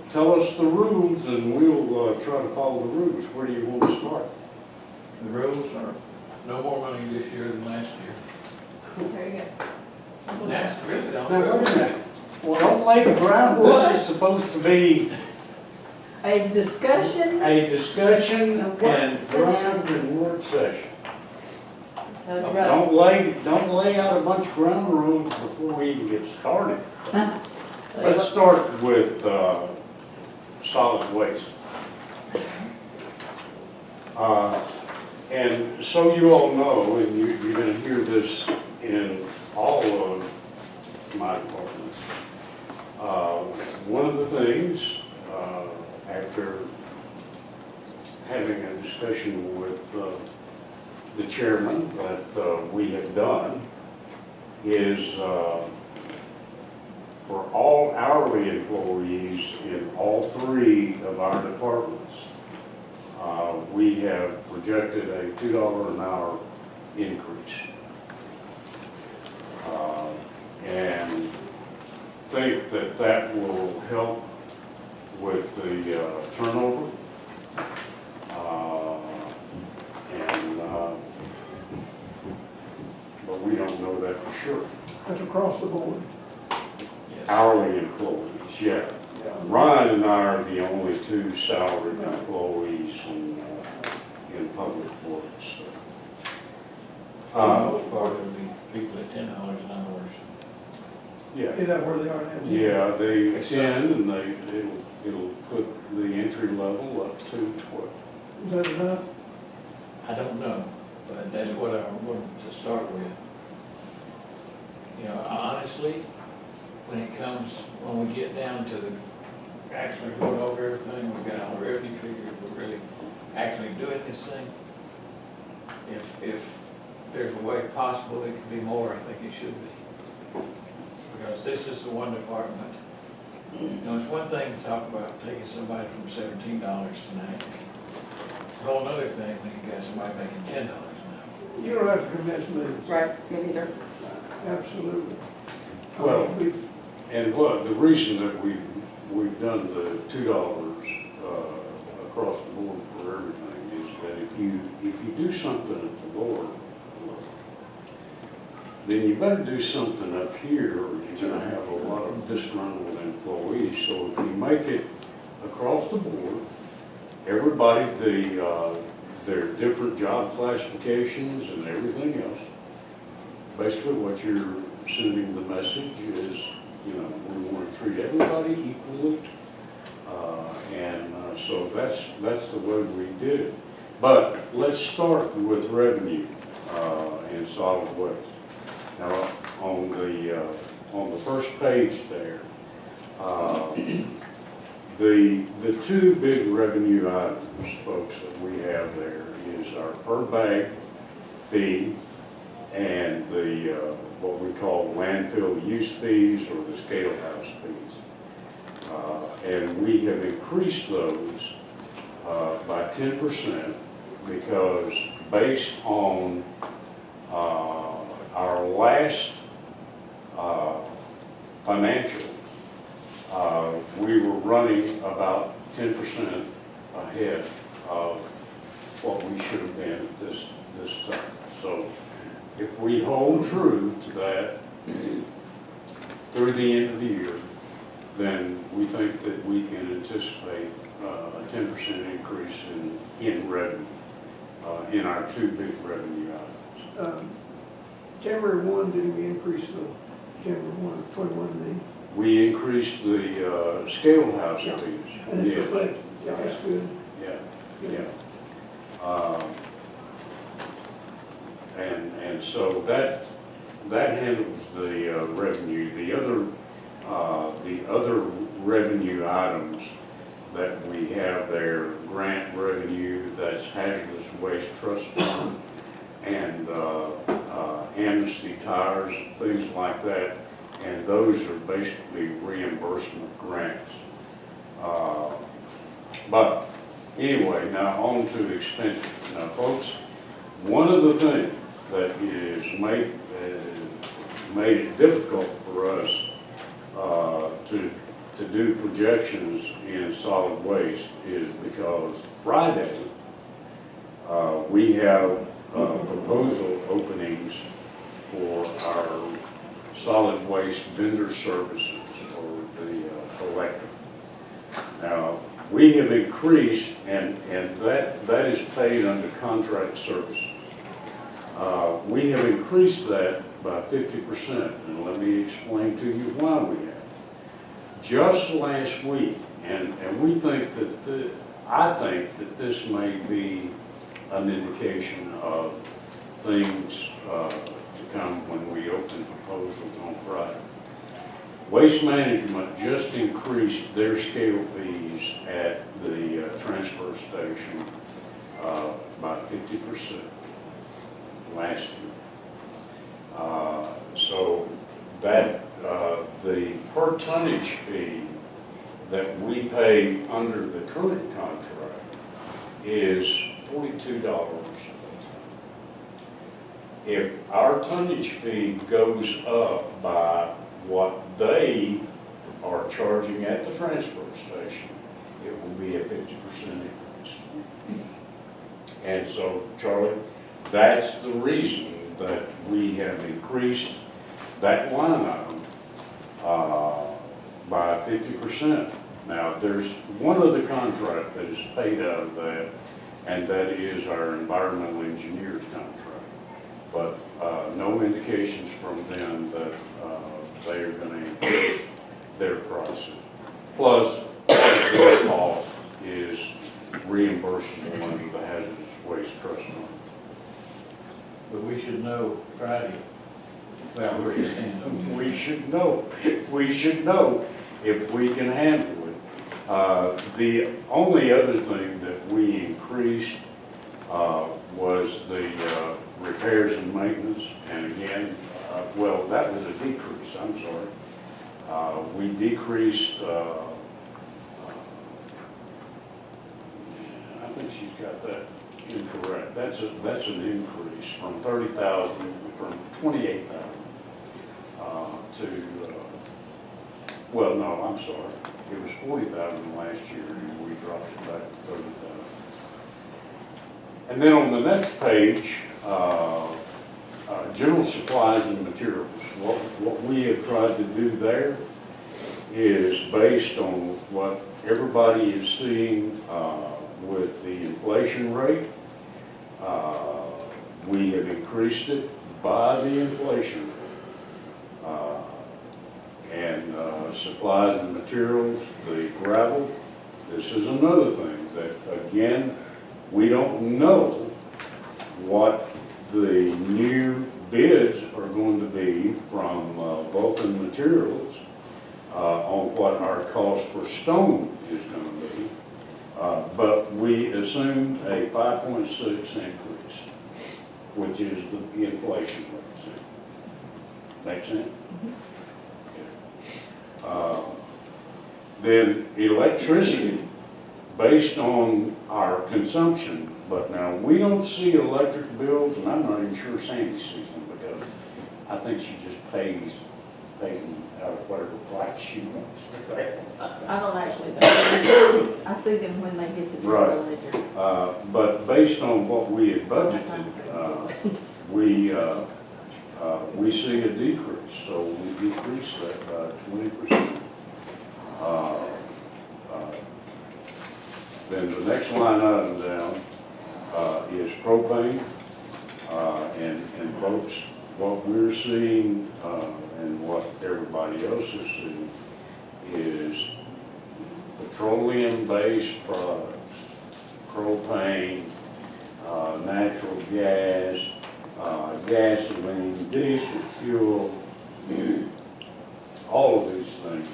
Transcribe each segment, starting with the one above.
tell us the rules and we'll try to follow the rules. Where do you want to start? The rules are no more money this year than last year. There you go. That's really the Now, wait a only. minute. Well, don't lay the ground. This is supposed to be A discussion. a discussion A work and session. draft and work session. Right. Don't lay out a bunch of ground rules before we even get started. Let's start with solid waste. And so you all know, and you're going to hear this in all of my departments. One of the things, after having a discussion with the chairman that we have done, is for all hourly employees in all three of our departments, we have projected a $2 an hour increase. And think that that will help with the turnover. But we don't know that for sure. That's across the board. Hourly employees, yeah. Ryan and I are the only two salaried employees in public works. For the most part, it'll be people at $10 an hour. Yeah, Is that where they are now? yeah, they attend and it'll put the entry level up to 12. Is that enough? I don't know, but that's what I wanted to start with. You know, honestly, when we get down to the actually going over everything, we've got all the revenue figures, we're really actually doing this thing. If there's a way possible it could be more, I think it should be. Because this is the one department, you know, it's one thing to talk about taking somebody from $17 to $19. It's a whole other thing when you got somebody making $10 an hour. You don't have to convince me. Right, me neither. Absolutely. Well, We- and what, the reason that we've done the $2 across the board for everything is that if you do something at the board, then you better do something up here or you're gonna have a lot of disgruntled employees. So if you make it across the board, everybody, their different job classifications and everything else, basically what you're sending the message is, you know, we want to treat everybody equally. So that's the way we did it. But let's start with revenue and solid waste. Now, on the first page there, the two big revenue items, folks, that we have there is our per bag fee and the what we call landfill use fees or the scale house fees. And we have increased those by 10% because based on our last financials, we were running about 10% ahead of what we should have been at this time. So if we hold true to that through the end of the year, then we think that we can anticipate a 10% increase in revenue in our two big revenue items. January 1, did we increase the January 1, 21 We increased the scale house Yeah. fees. And it's Yes. reflected, yeah, that's good. Yeah. And so that handles the revenue. The other revenue items that we have there, grant revenue, that's hazardous waste trust fund, and amnesty tires, things like that. And those are basically reimbursement grants. But anyway, now on to expenses. Now, folks, one of the things that is made it difficult for us to to do projections in solid waste is because Friday, we have proposal openings for our solid waste vendor services or the collector. Now, we have increased, and that is paid under contract services. We have increased that by 50%, and let me explain to you why we have. Just last week, and we think that I think that this may be an indication of things to come when we open proposals on Friday. Waste Management just increased their scale fees at the transfer station by 50% last year. So that the per tonnage fee that we pay under the current contract is $42 a ton. If our tonnage fee goes up by what they are charging at the transfer station, it will be a 50% increase. And so, Charlie, that's the reason that we have increased that line item by 50%. Now, there's one other contract that is paid out of that, and that is our environmental engineers contract. But no indications from them that they are going to increase their prices. Plus, their cost is reimbursable under the Hazardous Waste Trust Fund. But we should know Friday, well, where you stand. We should know. We should know if we can handle it. The only other thing that we increased was the repairs and maintenance. And again, well, that was a decrease, I'm sorry. We decreased, I think she's got that incorrect. That's an increase from 30,000, from 28,000 to, well, no, I'm sorry. It was 40,000 last year, and we dropped it back to 30,000. And then on the next page, general supplies and materials. What we have tried to do there is based on what everybody is seeing with the inflation rate. We have increased it by the inflation rate. And supplies and materials, the gravel, this is another thing that, again, we don't know what the new bids are going to be from Vulcan Materials on what our cost per stone is going to be. But we assumed a 5.6 increase, which is the inflation rate. Make sense? Then electricity, based on our consumption, but now we don't see electric bills, and I'm not even sure Sandy sees them because I think she just pays them out of whatever price she wants to pay. I don't actually know. I see them when they get the general ledger. But based on what we had budgeted, we see a decrease, so we decreased that by 20%. Then the next line item down is propane, and folks, what we're seeing and what everybody else is seeing is petroleum-based products, propane, natural gas, gasoline, diesel fuel, all of these things,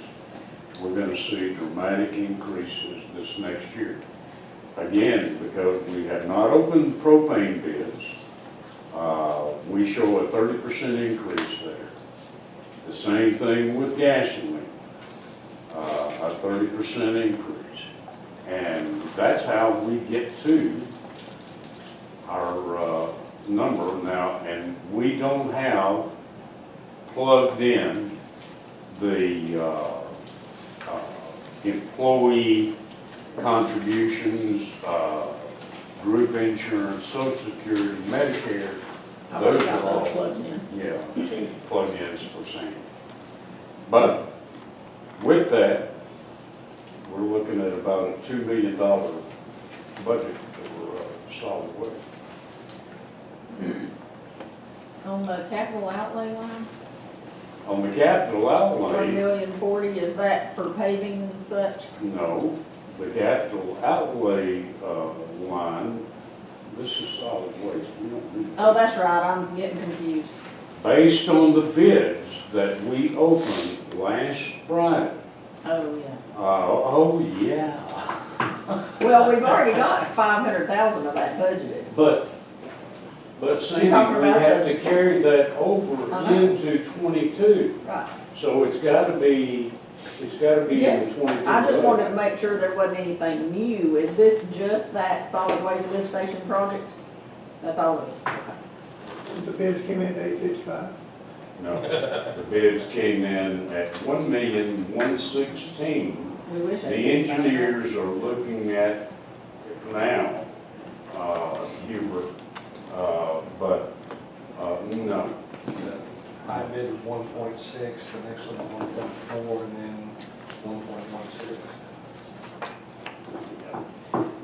we're going to see dramatic increases this next year. Again, because we have not opened propane bids, we show a 30% increase there. The same thing with gasoline, a 30% increase. And that's how we get to our number now, and we don't have plugged in the employee contributions, group insurance, social security, Medicare. I've already Those got are all, those plugged in. yeah, plug-ins for Sam. But with that, we're looking at about a $2 million budget for solid waste. On the capital outlay line, On the capital outlay, $1,040,000, is that for paving and such? no, the capital outlay line, this is solid waste, we don't do. Oh, that's right, I'm getting confused. Based on the bids that we opened last Friday. Oh, yeah. Oh, yeah. Well, we've already got 500,000 of that budgeted. But Sandy, talking we about have the- to carry that over I know. into 22. Right. So it's gotta be in the Yes. 22. I just budget. wanted to make sure there wasn't anything new. Is this just that solid waste lift station project? That's all it is. The bids came in at 855. No, the bids came in at 1,116,000. We wish. The I could find that. engineers are looking at now, Hubert, but, no. High bid was 1.6, the next one was 1.4, and then 1.16.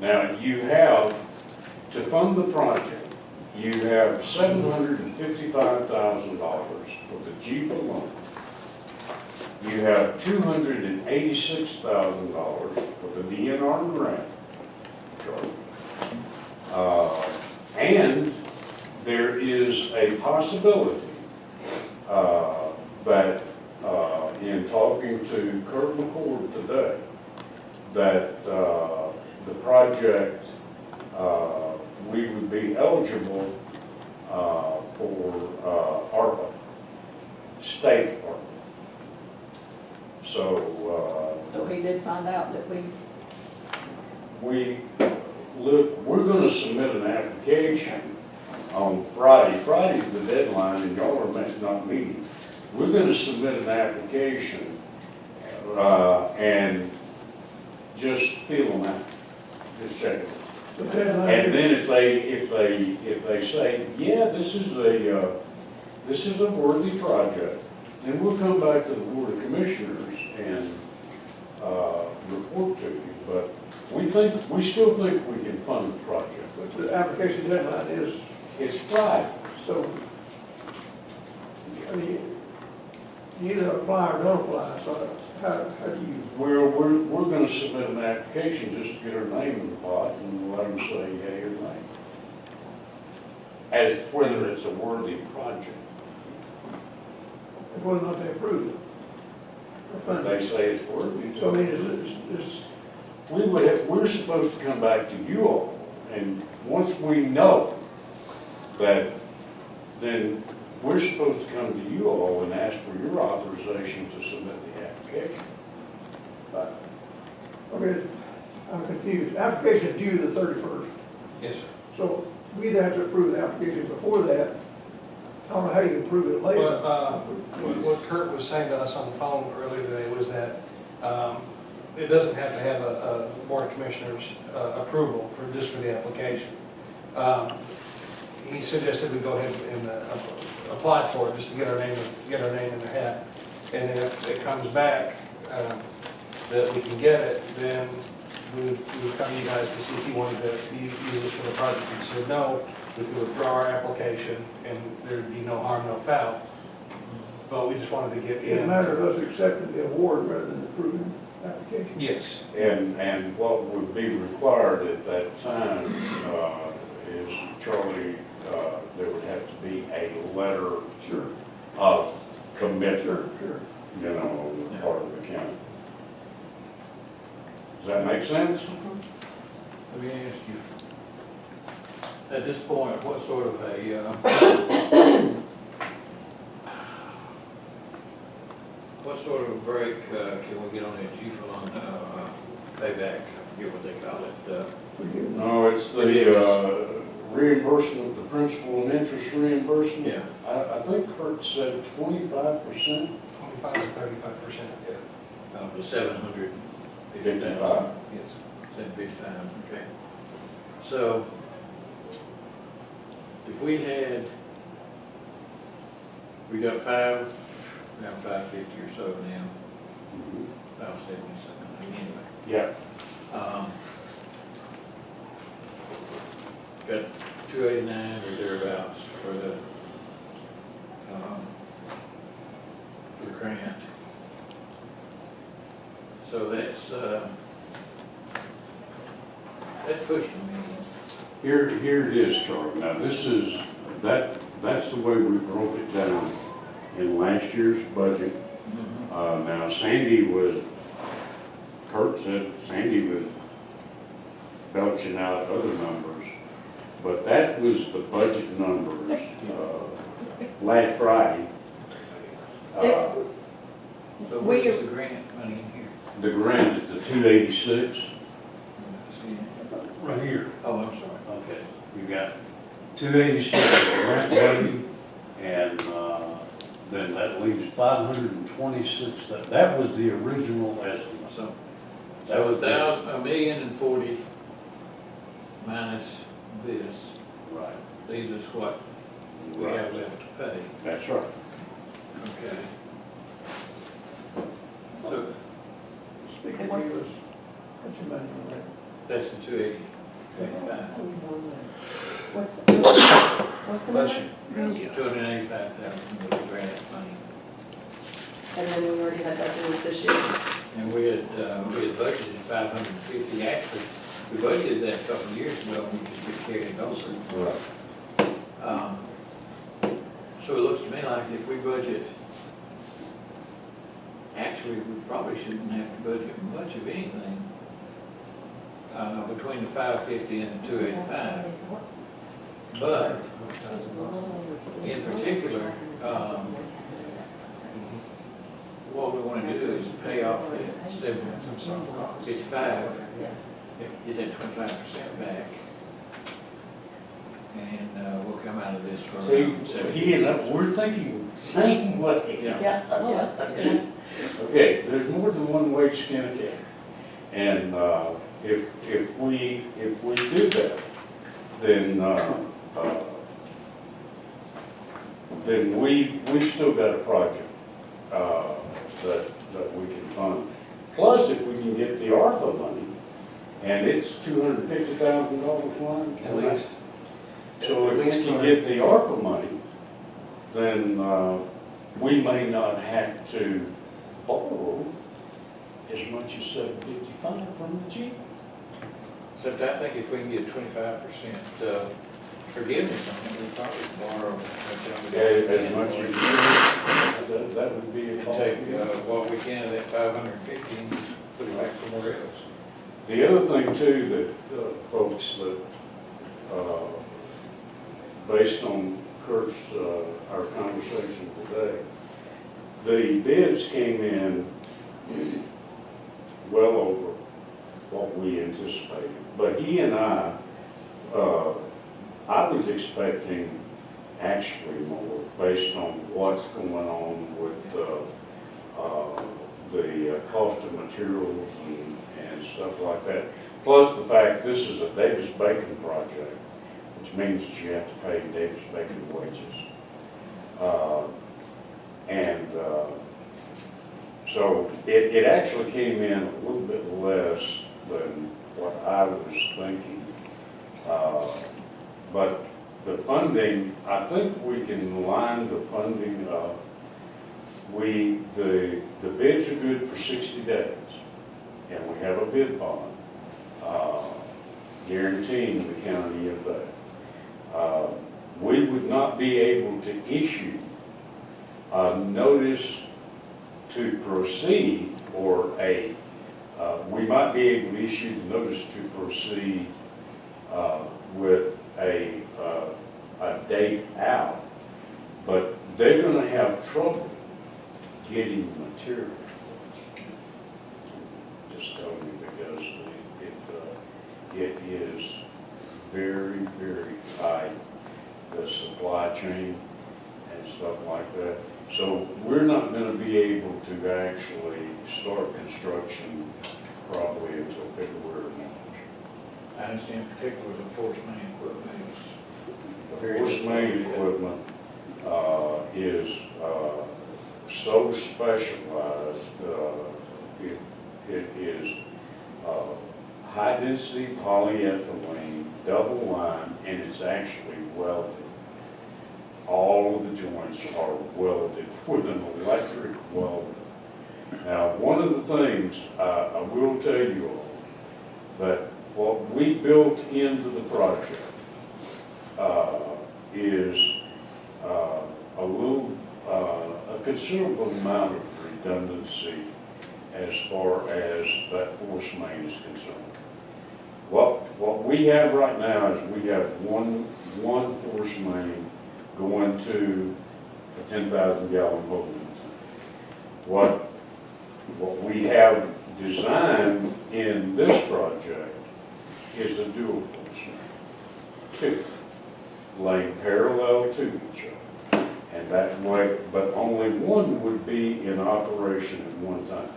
Now, you have, to fund the project, you have $755,000 for the Jeep alone. You have $286,000 for the DNR grant. And there is a possibility that in talking to Kurt McCord today, that the project, we would be eligible for ARPA, state ARPA. So So he did find out that we're going to submit an application on Friday. Friday's the deadline, and y'all are not meeting. We're going to submit an application and just fill them out, just check them. The deadline And is- then if they say, yeah, this is a worthy project, then we'll come back to the Board of Commissioners and report to you. But we still think we can fund the project. But the application deadline is, It's Friday. so, I mean, you either apply or don't apply, so how do you? We're gonna submit an application just to get our name in the pot and let them say yea or nay. As whether it's a worthy project. Whether or not they approve it. Or If fund they it. say it's worthy. So I mean, is, We're supposed to come back to you all, and once we know that, then we're supposed to come to you all and ask for your authorization to submit the application. okay, I'm confused. Application is due the 31st. Yes, sir. So we either have to approve the application before that. I don't know how you can approve it later. What Kurt was saying to us on the phone earlier today was that it doesn't have to have a Board of Commissioners approval just for the application. He suggested we go ahead and apply for it, just to get our name in the hat. And if it comes back that we can get it, then we would come to you guys to see if you wanted to use it for the project. If you said no, we could withdraw our application and there'd be no harm, no foul. But we just wanted to get It's a in. matter of us accepting the award rather than approving the application. Yes. And what would be required at that time is, Charlie, there would have to be a letter Sure, of commitment, sure. you know, on the part of the county. Does that make sense? Let me ask you, at this point, what sort of a, what sort of a break can we get on that G-Fund payback? I forget what they call it. No, it's the reimbursement, the principal and interest reimbursement. Yeah. I think Kurt said 25%. 25 to 35%, yeah. For $750,000. 55. Yes, 755, okay. So, if we had, we got around 550 or so now, Mhm. about 70 something, anyway. Yeah, Got 289 or thereabouts for the grant. So that's pushing me. here it is, Charlie. Now, that's the way we broke it down in last year's budget. Now, Kurt said Sandy was belching out other numbers, but that was the budget numbers, last Friday. It's- So We- where's the grant money in here? The grant is the 286. See? Right here. Oh, I'm sorry. Okay, you got 286 for grant money, and, then that leaves 526, that was the original estimate. So, That was it. $1,040,000 minus this, Right, leaves us what we have left to pay. that's right. Okay. So, Speaking of What's- English, what's your money on that? that's the 280, 285. What's the Bless number? you. 285,000 was the grant money. And then we already had that one this year. And we had budgeted 550, actually, we budgeted that a couple of years ago, and we just get carried it over. Right. So it looks to me like if we budget, actually, we probably shouldn't have to budget much of anything between the 550 and the 285. But in particular, what we want to do is pay off that 755, get that 25% back, and we'll come out of this for See, around 70. he and I, we're thinking the same way. Yeah. Yeah, well, that's okay. Okay, there's more than one way to skin a cat. And, if we do that, then we still got a project, that we can fund. Plus, if we can get the ARPA money, and it's $250,000 line. At least. So if we can get the ARPA money, then, we may not have to borrow as much as $755 from the chief. Except I think if we can get 25% forgiveness on it, we'll probably borrow As much as, that would be a and call. take what we can of that 550 and put it back somewhere else. The other thing too, that, folks, that, based on Kurt's, our conversation today, the bids came in well over what we anticipated. But he and I was expecting actually more based on what's going on with the cost of materials and stuff like that. Plus the fact this is a Davis-Bacon project, which means that you have to pay Davis-Bacon wages. So it actually came in a little bit less than what I was thinking. But the funding, I think we can line the funding up. The bids are good for 60 days, and we have a bid bond guaranteeing the county of that. We would not be able to issue a notice to proceed, or we might be able to issue the notice to proceed with a date out, but they're going to have trouble getting material. Just tell me, because it is very, very tight, the supply chain and stuff like that. So we're not going to be able to actually start construction probably until February or March. I understand particularly the force main equipment The force main equipment is so specialized, it is high-density polyethylene, double line, and it's actually welded. All of the joints are welded with an electric welder. Now, one of the things I will tell you all, that what we built into the project is a considerable amount of redundancy as far as that force main is concerned. What we have right now is we have one force main going to a 10,000 gallon holding tank. What we have designed in this project is a dual force main, two, laying parallel to each other. And that way, but only one would be in operation at one time.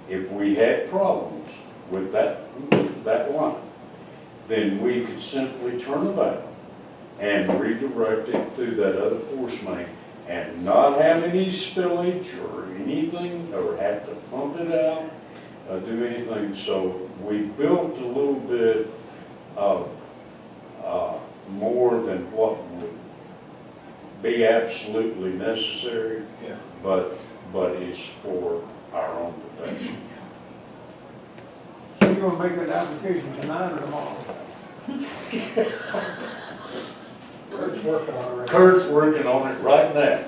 If we had problems with that line, then we could simply turn the valve and redirect it through that other force main and not have any spillage or anything, or have to pump it out, do anything. So we built a little bit of more than what would be absolutely necessary, Yeah. but it's for our own protection. So you're gonna make that application tonight or tomorrow? Kurt's working on it right now. Kurt's working on it right now.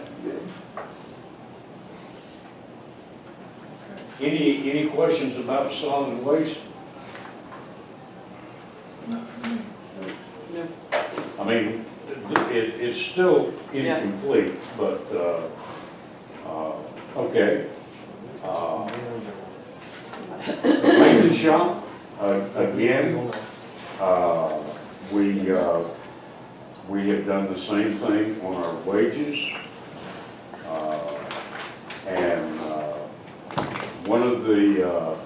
Any questions about solid waste? Not for me. I mean, it's still incomplete, but, okay. Maintenance shop, again, we have done the same thing on our wages. And one of the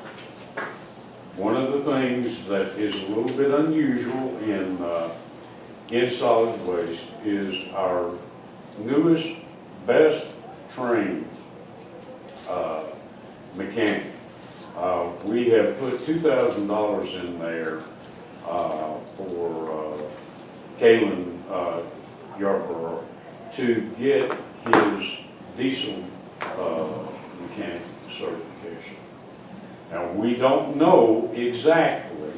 things that is a little bit unusual in solid waste is our newest, best trained mechanic. We have put $2,000 in there for Karleen Yarborough to get his diesel mechanic certification. Now, we don't know exactly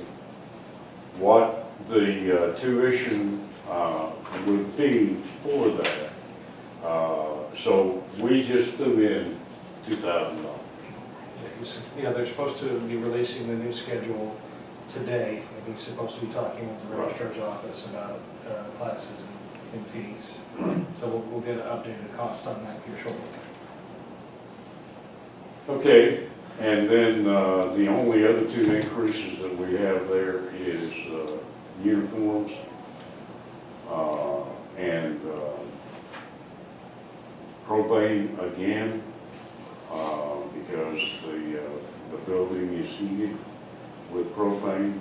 what the tuition would be for that. So we just threw in $2,000. Yeah, they're supposed to be releasing the new schedule today, and he's supposed to be talking with the registrar's office about classes and fees. So we'll get an updated cost on that here shortly. Okay, and then the only other two increases that we have there is uniforms and propane again, because the building is heated with propane,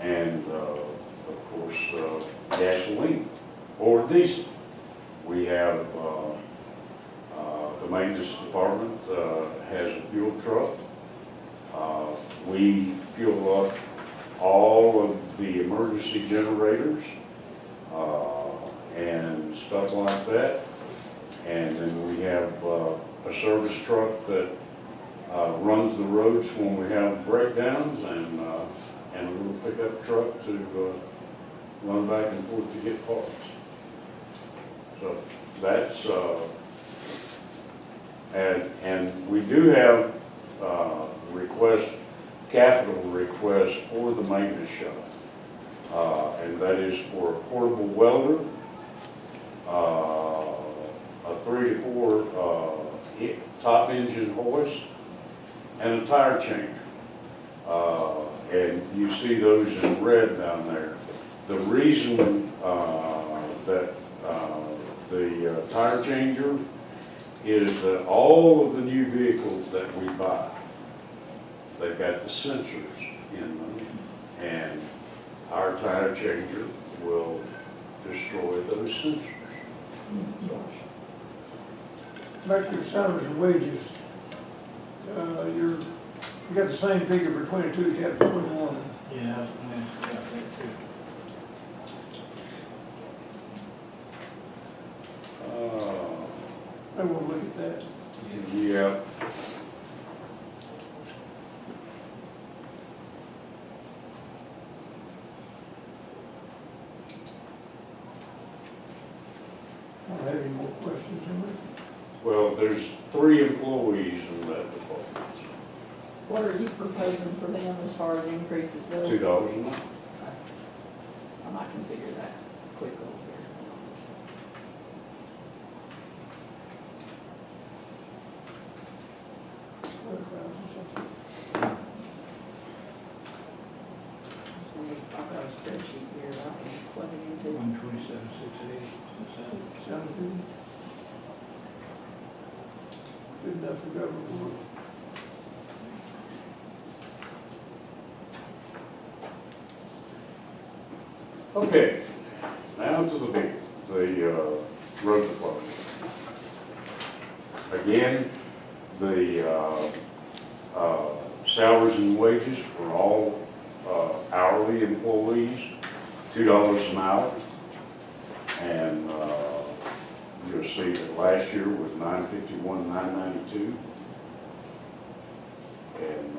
and of course gasoline or diesel. We have the maintenance department has a fuel truck. We fuel up all of the emergency generators and stuff like that. And then we have a service truck that runs the roads when we have breakdowns, and a little pickup truck to run back and forth to get parts. So that's, and we do have capital request for the maintenance shop. And that is for a portable welder, a 3 to 4 top engine hoist, and a tire changer. And you see those in red down there. The reason that the tire changer is that all of the new vehicles that we buy they've got the sensors in them, and our tire changer will destroy those sensors. Back to your salaries and wages, you got the same figure for 22 as you have for 21. Yeah, I was gonna ask about that too. I will look at that. Yeah. I don't have any more questions on it. Well, there's 3 employees in that department. What are you proposing for them as far as increases go? $2 a month. I can figure that quick over here. I've got a spreadsheet here that I can plug it into. 127,680. Sounds good. Good enough for government work. Okay, now to the road department. Again, the salaries and wages for all hourly employees, $2 an hour. And you'll see that last year was $951, $992. And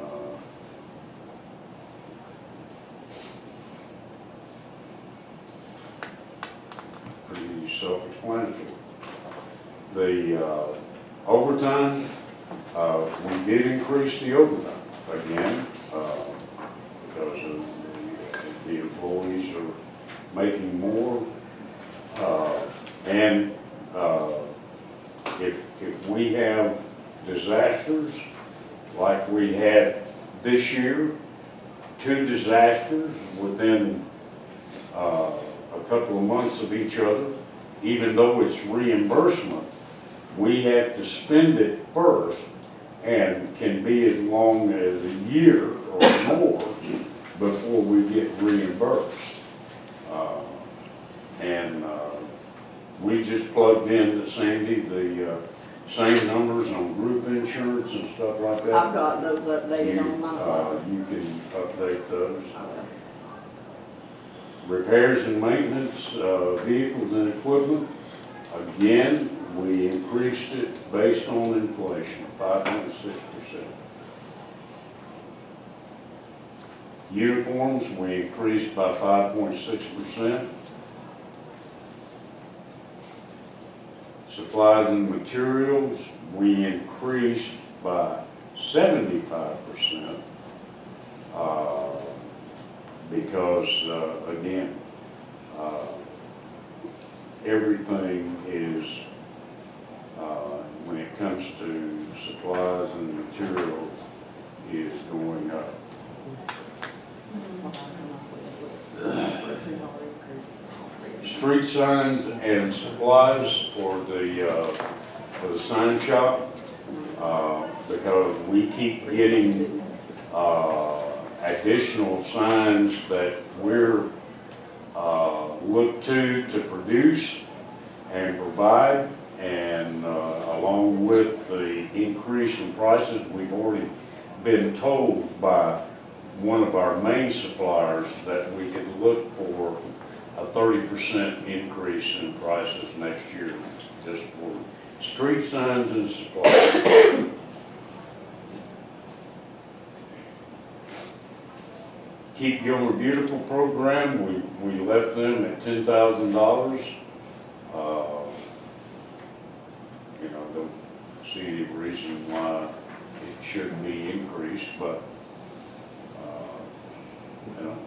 pretty self-explanatory. The overtime, we did increase the overtime again, because of the employees are making more. And if we have disasters like we had this year, 2 disasters within a couple of months of each other, even though it's reimbursement, we have to spend it first and can be as long as a year or more before we get reimbursed. We just plugged in to Sandy the same numbers on group insurance and stuff like that. I've got those updated on my side. You can update those. I will. Repairs and maintenance, vehicles and equipment, again, we increased it based on inflation, 5.6%. Uniforms, we increased by 5.6%. Supplies and materials, we increased by 75%. Because, again, everything is, when it comes to supplies and materials, is going up. Street signs and supplies for the sign shop, because we keep getting additional signs that we're looked to produce and provide, and along with the increase in prices, we've already been told by one of our main suppliers that we could look for a 30% increase in prices next year, just for street signs and supplies. Keep Gilmer Beautiful program, we left them at $10,000. You know, don't see any reason why it shouldn't be increased, but, you know.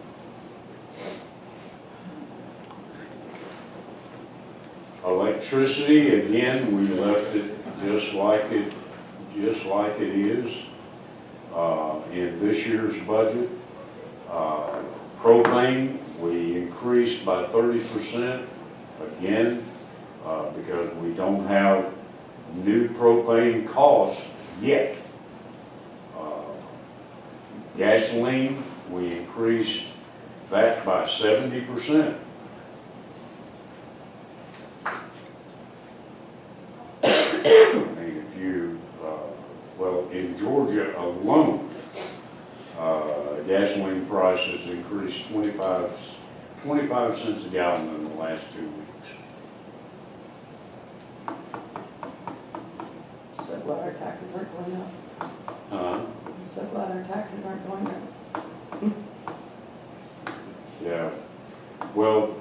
Electricity, again, we left it just like it is in this year's budget. Propane, we increased by 30%, again, because we don't have new propane costs yet. Gasoline, we increased that by 70%. I mean, if you, well, in Georgia alone, gasoline prices increased 25 cents a gallon in the last 2 weeks. So glad our taxes aren't going up. I'm so glad our taxes aren't going up. Yeah, well,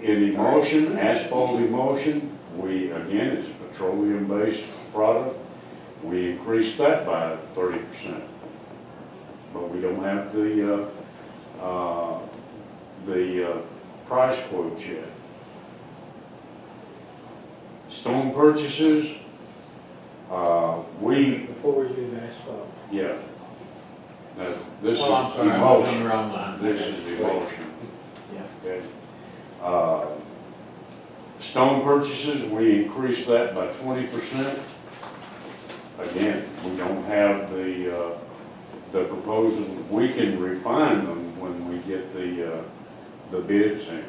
in emulsion, asphalt emulsion, we, again, it's a petroleum-based product. We increased that by 30%. But we don't have the price quote yet. Stone purchases, Before we do the asphalt. yeah. Now, this is Oh, I'm sorry, I'm on the emulsion. wrong line. This is emulsion. Yeah. Okay. Stone purchases, we increased that by 20%. Again, we don't have the proposals. We can refine them when we get the bids in.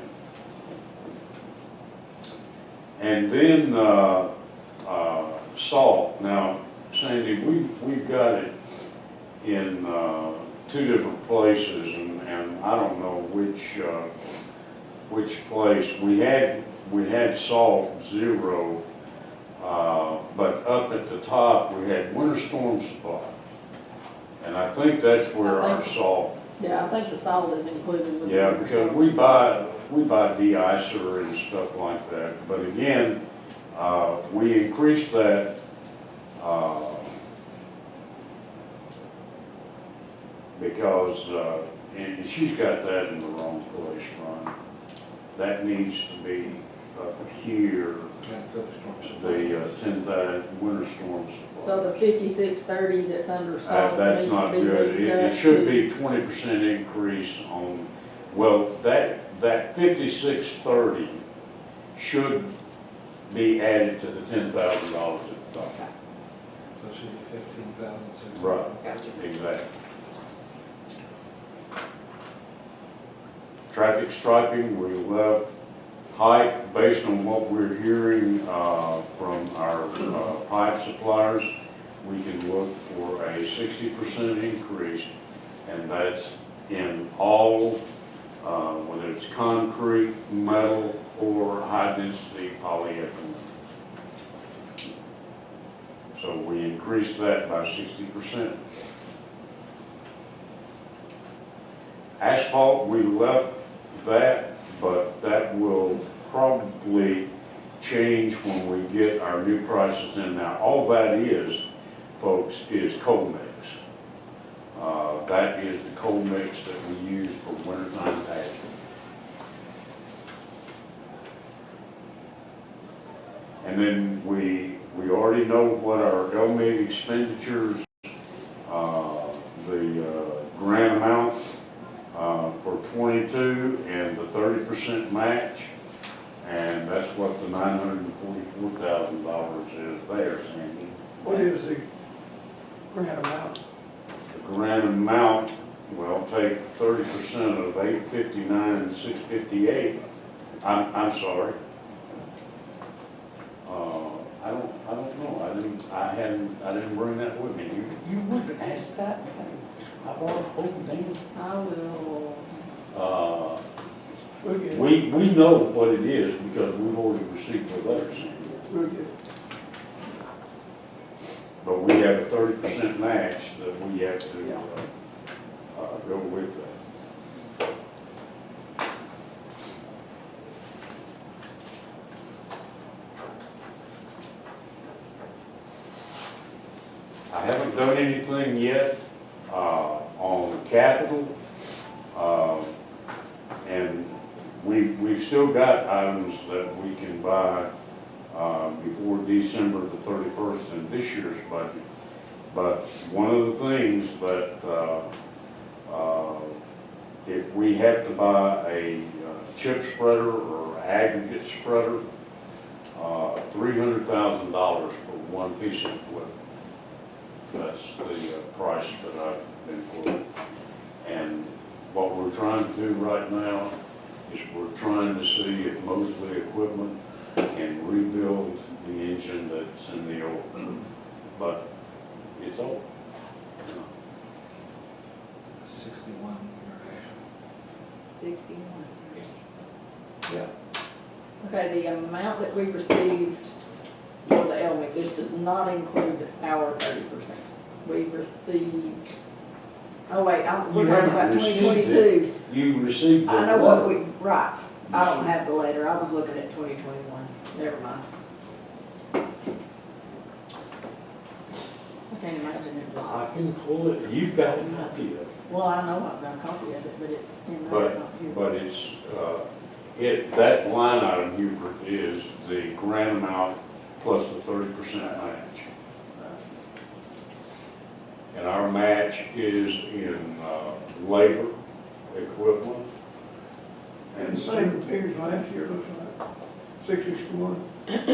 And then, salt. Now, Sandy, we've got it in, 2 different places, and I don't know which place. We had salt 0, but up at the top, we had winter storm supply. And I think that's where our salt, Yeah, I think the salt is included with. yeah, because we buy de-icer and stuff like that. But again, we increased that, because, and she's got that in the wrong place, Ron. That needs to be up here, the 10,000 winter storm supply. So the 5630 that's under salt That's needs to not be good. moved It up should to- be 20% increase on, well, that 5630 should be added to the $10,000 at the top. So it should be 15,600. Right, Gotcha. exactly. Traffic striping, we left height based on what we're hearing from our pipe suppliers. We can look for a 60% increase, and that's in all, whether it's concrete, metal, or high-density polyethylene. So we increased that by 60%. Asphalt, we left that, but that will probably change when we get our new prices in. Now, all that is, folks, is coal mix. That is the coal mix that we use for wintertime patching. And then we already know what our LMIG expenditures, the grant amount for 22 and the 30% match, and that's what the $944,000 is there, Sandy. What is the grant amount? The grant amount, well, take 30% of 859, 658. I'm sorry. I don't know. I didn't bring that with me. You would ask that. I bought a whole thing. I will, We'll get it. We know what it is because we've already received the letters. We'll get it. But we have a 30% match that we have to go with that. I haven't done anything yet on capital, and we've still got items that we can buy before December the 31st in this year's budget. But one of the things that if we have to buy a chip spreader or aggregate spreader, $300,000 for one piece of equipment. That's the price that I've been quoted. And what we're trying to do right now is we're trying to see if Mosley Equipment can rebuild the engine that's in the old. But it's old. 61 international. 61. Yeah. Okay, the amount that we received for the LMIC, this does not include our 30%. We've received, oh wait, we're You talking haven't about received 2022. You received the I know what letter. we, right, I don't have the letter, I was looking at 2021, never mind. I can't imagine it was, I can pull it, you've got a copy of it. well, I know I've got a copy of it, but it's in there, not here. But it's, that line item, Hubert, is the grant amount plus the 30% match. And our match is in labor, equipment. And the same figures last year, looks like, 661. Let me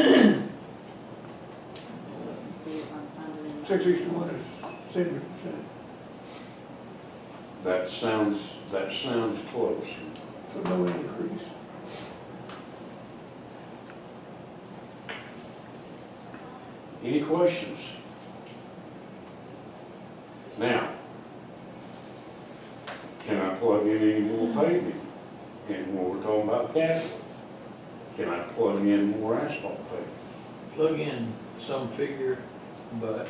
see if I can find it in. 661 is 70%. That sounds close. So no increase. Any questions? Now, can I plug in any more paving? And when we're talking about capital, can I plug in more asphalt paving? Plug in some figure, but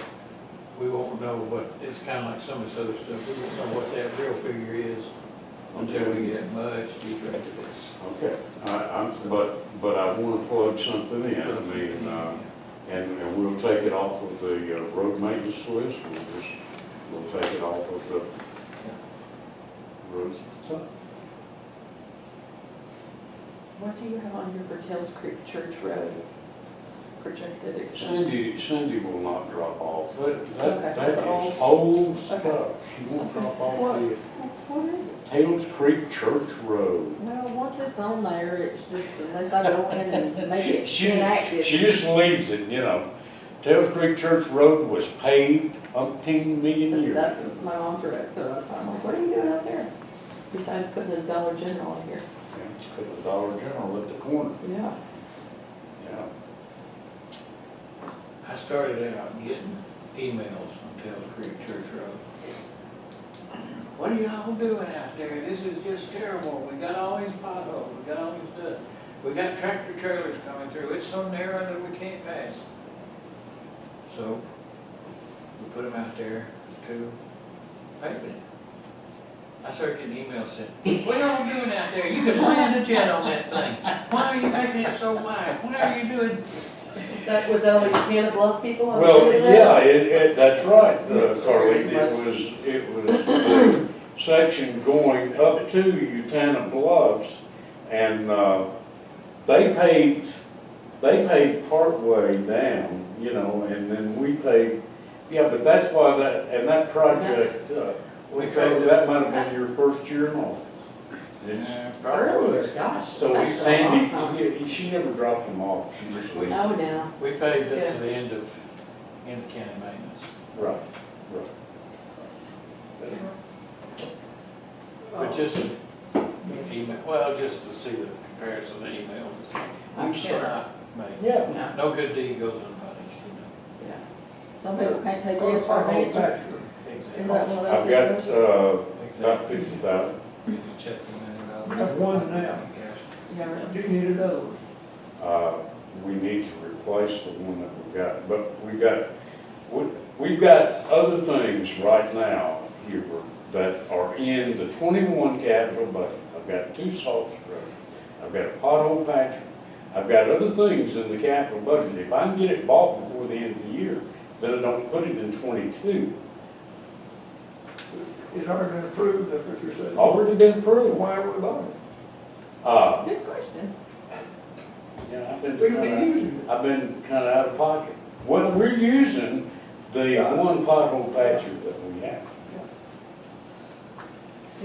we won't know what, it's kind of like some of this other stuff, we won't know what that real figure is until we get much deeper into this. Okay, but I want to plug something in, I mean, and we'll take it off of the road maintenance list, we'll take it off of the road. What do you have on here for Tales Creek Church Road? Projected expense? Cindy will not drop off, that that's is old. old stuff, Okay. she won't That's drop what- off the What is it? Tales Creek Church Road. Well, once it's on there, it's just, unless I go in and make it She inactive. just leaves it, you know. Tales Creek Church Road was paved umpteen million years That's ago. my mom's correct, so that's why I'm like, what are you doing out there? Besides putting a Dollar General in here. Yeah, put the Dollar General at the corner, Yeah. yeah. I started out getting emails on Tales Creek Church Road. What are y'all doing out there? This is just terrible. We got all these potholes, we got all this stuff. We got tractor trailers coming through. It's so narrow that we can't pass. So we put them out there to pave it. I started getting emails saying, what y'all doing out there? You could land a jet on that thing. Why are you making it so wide? Why are you doing? That was only 10 Bluff people? Well, yeah, that's right, Karleen, it was the section going up to Utana Bluffs, and they paved partway down, you know, and then we paved, yeah, but that's why that project, that might have been your first year in office. It's, Earlier, gosh. so that's a long time. Sandy, she never dropped them off, she just leaves. Oh, no. We paved it to the end of county maintenance. Right. But just email, well, just to see the comparison of the emails. I'm We sure. cannot make, Yeah. No, no good deed goes unpunished, you yeah. Some people can't take yes for an answer. know. Is that one of those? I've got, situations? about 50,000. You can check them out. That's one now. Yeah, really. Do you need another one? We need to replace the one that we've got, but we've got other things right now, Hubert, that are in the 21 capital budget. I've got 2 salt spreaders, I've got a pothole patcher, I've got other things in the capital budget. If I can get it bought before the end of the year, then I don't put it in 22. It's already been approved, that's what you're saying? Already been approved. Why are we buying it? Good question. Yeah, I've been kind of out of pocket. Well, we're using the one pothole patcher that we have.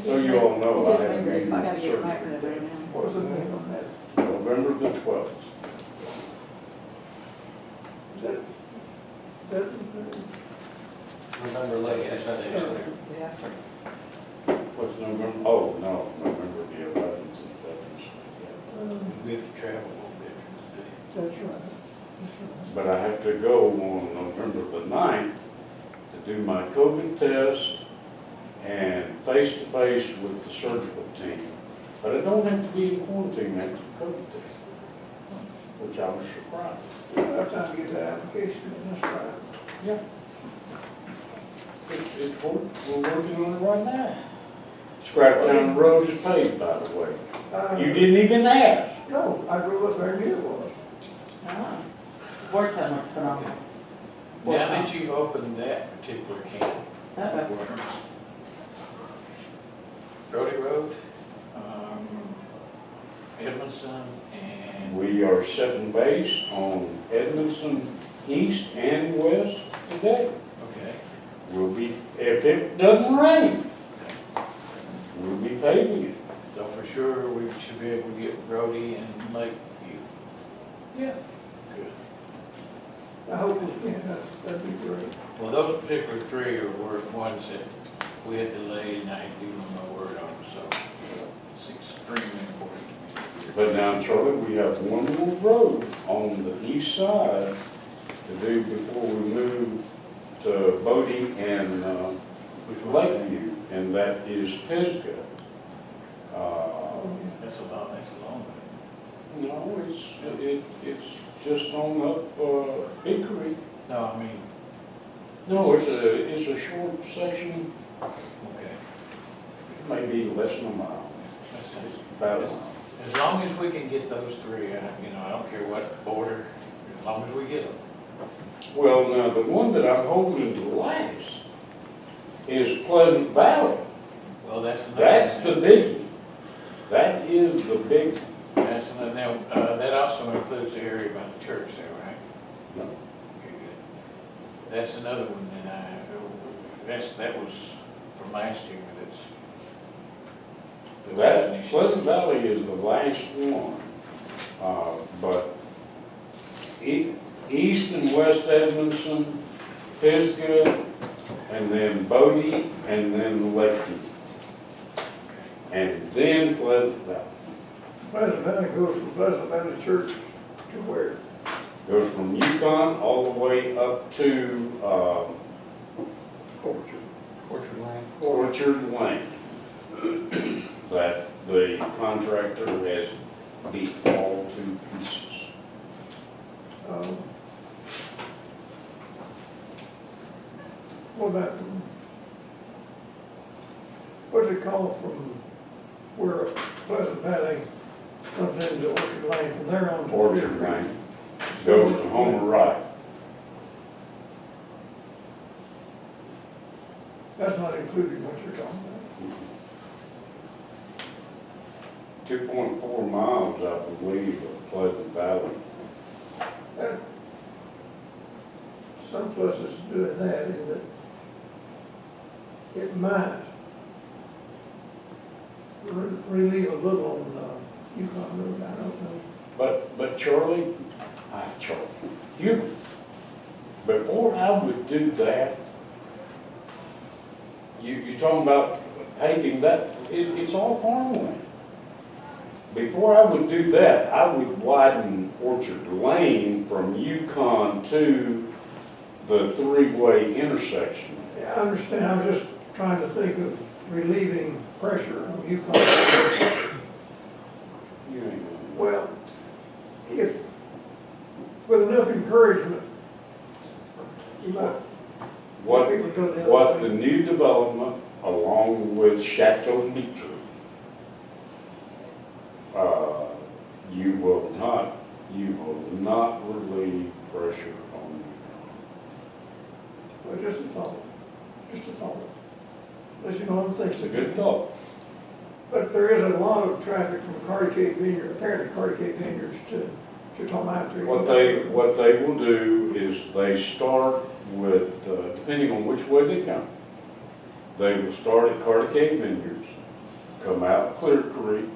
So you all know I I have if I gotta get search. back to it right now. What was the name on that? November the 12th. Is that, November late, that's how they Or expect. the after. What's November? Oh, no, November the 11th is Veterans Day. We have to travel a little bit. That's right. That's right. But I have to go on November the 9th to do my COVID test and face-to-face with the surgical team. But I don't have to be in quarantine after the COVID test, which I was surprised. By the time you get the application, in, that's right. Yeah. We're working on it right now. Scrap Town Road is paved, by the way. You didn't even ask. No, I drove up there and knew it was. Ah, Works that looks phenomenal. Now that you've opened that particular can, Uh-oh. Brody Road, Edmondson, and We are setting base on Edmondson East and West today. okay, We'll be, if it doesn't rain, we'll be paving it. so for sure we should be able to get Brody and Lakeview. Yeah. Good. I hope we can, that'd be great. Well, those particular three were ones that we had delayed and I had given them my word on, so it's extremely important to me. But now, Charlie, we have one more road on the east side to do before we move to Bodie and Lakeview, and that is Pisgah. That's a long way. No, it's just on up Big Creek. No, I mean, No, it's a short section, okay, maybe less than a mile. that's It's it. about a mile. As long as we can get those three, I don't care what border, as long as we get them. Well, now, the one that I'm holding to last is Pleasant Valley. Well, that's another. That's the biggie. That is the big, That's another, now, that also includes the area about the church there, right? no, Okay, good. That's another one that was from last year, that Pleasant Valley is the last one. But east and west Edmondson, Pisgah, and then Bodie, and then Lakeview. And then Pleasant Valley. Pleasant Valley goes from Pleasant Valley Church to where? Goes from Yukon all the way up to Orchard Lane. Orchard Lane. That the contractor has beat all to pieces. What about, what's it called from where Pleasant Valley comes into Orchard Lane, from there on to? Orchard Lane goes to Homer Wright. That's not included in what you're talking about. 2.4 miles, I believe, of Pleasant Valley. That- Some places doing that, in that it might relieve a little on Yukon Road, I don't know. But Charlie, Hubert, before I would do that, you're talking about paving that, it's all farmland. Before I would do that, I would widen Orchard Lane from Yukon to the three-way intersection. Yeah, I understand, I was just trying to think of relieving pressure on Yukon. You ain't gonna- Well, if, with enough encouragement, you might. What, people go the other what way. the new development along with Chateau Mitre, you will not relieve pressure on Well, just a thought, just a thought. Let you know what I'm you. thinking. It's a good thought. But there is a lot of traffic from Carty Cave Vineyard, apparently Carty Cave Vineyards to Chittomouth. What they will do is they start with, depending on which way they come, they will start at Carty Cave Vineyards, come out Clear Creek,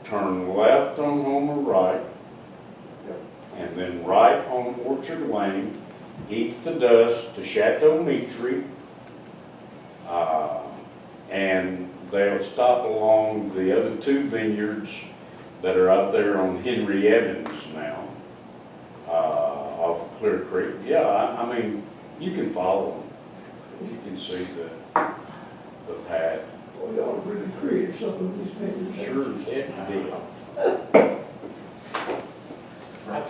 turn left on Homer Wright, and then right on Orchard Lane, eat the dust to Chateau Mitre, And they'll stop along the other two vineyards that are out there on Henry Evans now, off of Clear Creek. Yeah, I mean, you can follow them. You can see the path. Well, y'all really created something with these fingers. Sure, it did.